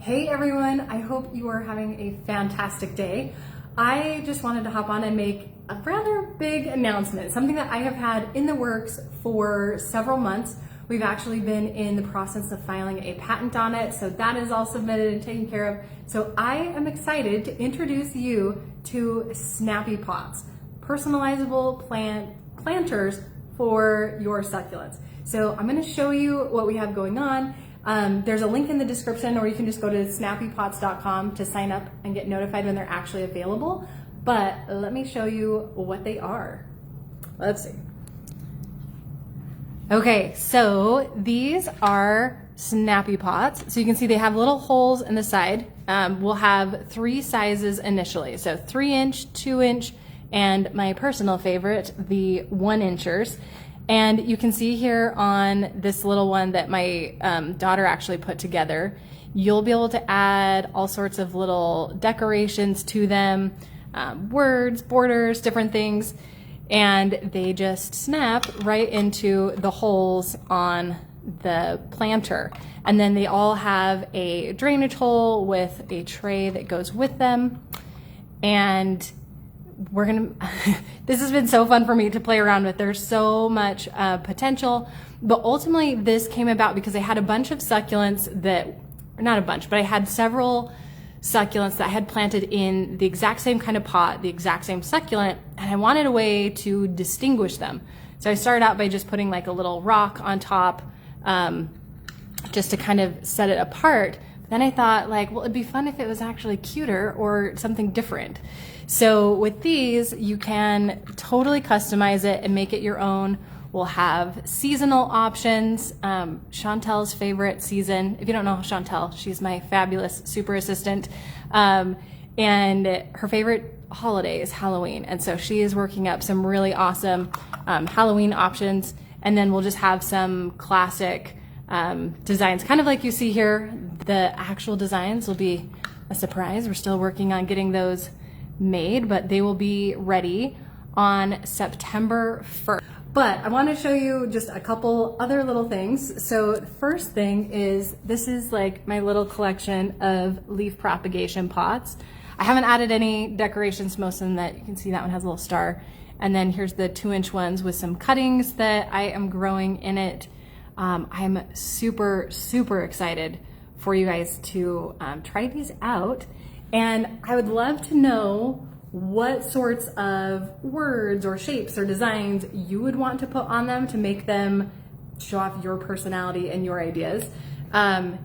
Hey everyone, I hope you are having a fantastic day. I just wanted to hop on and make a rather big announcement, something that I have had in the works for several months. We've actually been in the process of filing a patent on it, so that is all submitted and taken care of. So I am excited to introduce you to Snappy Pots, personalizable planters for your succulents. So I'm going to show you what we have going on. There's a link in the description, or you can just go to snappypots.com to sign up and get notified when they're actually available. But let me show you what they are. Let's see. Okay, so these are Snappy Pots. So you can see they have little holes in the side. We'll have 3 sizes initially. So 3-inch, 2-inch, and my personal favorite, the 1-inchers. And you can see here on this little one that my daughter actually put together, you'll be able to add all sorts of little decorations to them, words, borders, different things, and they just snap right into the holes on the planter. And then they all have a drainage hole with a tray that goes with them. And we're gonna, this has been so fun for me to play around with. There's so much potential, but ultimately this came about because I had a bunch of succulents that, not a bunch, but I had several succulents that I had planted in the exact same kind of pot, the exact same succulent, and I wanted a way to distinguish them. So I started out by just putting like a little rock on top, just to kind of set it apart. Then I thought, like, well, it'd be fun if it was actually cuter or something different. So with these, you can totally customize it and make it your own. We'll have seasonal options. Chantel's favorite season, if you don't know Chantel, she's my fabulous super assistant. And her favorite holiday is Halloween. And so she is working up some really awesome Halloween options. And then we'll just have some classic designs, kind of like you see here. The actual designs will be a surprise. We're still working on getting those made, but they will be ready on September 1st. But I want to show you just a couple other little things. So the first thing is, this is like my little collection of leaf propagation pots. I haven't added any decorations, most of them that you can see that one has a little star. And then here's the 2-inch ones with some cuttings that I am growing in it. I'm super, super excited for you guys to try these out. And I would love to know what sorts of words or shapes or designs you would want to put on them to make them show off your personality and your ideas. And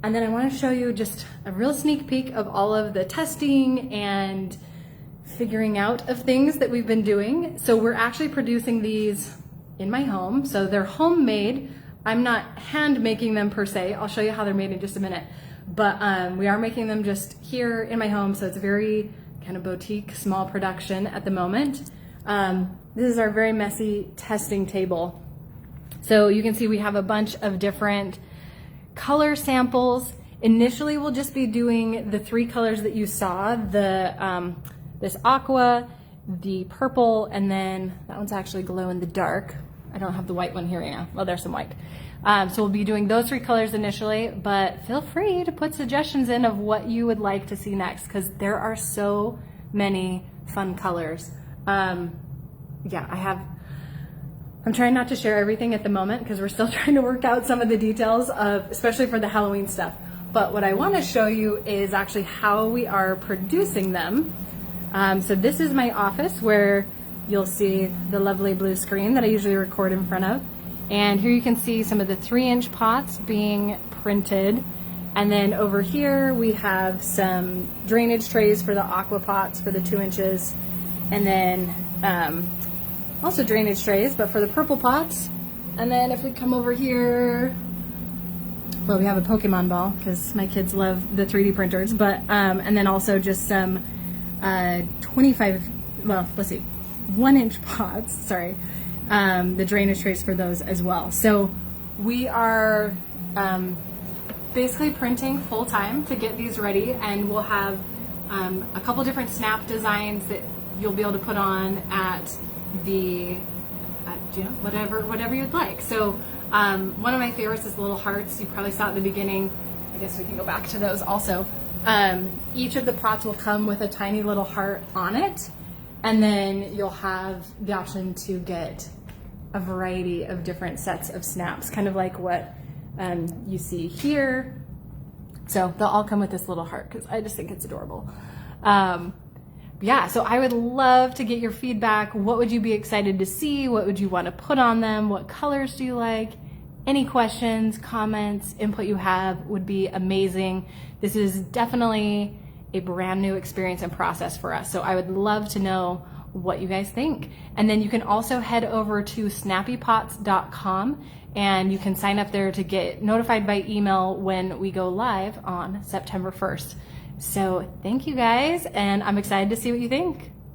then I want to show you just a real sneak peek of all of the testing and figuring out of things that we've been doing. So we're actually producing these in my home. So they're homemade. I'm not hand making them per se. I'll show you how they're made in just a minute. But we are making them just here in my home. So it's a very kind of boutique, small production at the moment. This is our very messy testing table. So you can see we have a bunch of different color samples. Initially, we'll just be doing the 3 colors that you saw, the this aqua, the purple, and then that one's actually glow in the dark. I don't have the white one here right now. Well, there's some white. So we'll be doing those 3 colors initially, but feel free to put suggestions in of what you would like to see next, because there are so many fun colors. Yeah, I'm trying not to share everything at the moment because we're still trying to work out some of the details of, especially for the Halloween stuff. But what I want to show you is actually how we are producing them. So this is my office where you'll see the lovely blue screen that I usually record in front of. And here you can see some of the 3-inch pots being printed. And then over here we have some drainage trays for the aqua pots for the 2 inches. And then also drainage trays, but for the purple pots. And then if we come over here, well, we have a Pokemon ball because my kids love the 3D printers. But and then also just some 1-inch pots, sorry, the drainage trays for those as well. So we are basically printing full time to get these ready, and we'll have a couple different snap designs that you'll be able to put on at the whatever you'd like. So one of my favorites is little hearts. You probably saw at the beginning. I guess we can go back to those also. Each of the pots will come with a tiny little heart on it, and then you'll have the option to get a variety of different sets of snaps, kind of like what you see here. So they'll all come with this little heart because I just think it's adorable. Yeah, so I would love to get your feedback. What would you be excited to see? What would you want to put on them? What colors do you like? Any questions, comments, input you have would be amazing. This is definitely a brand new experience and process for us. So I would love to know what you guys think. And then you can also head over to snappypots.com and you can sign up there to get notified by email when we go live on September 1st. So thank you guys, and I'm excited to see what you think.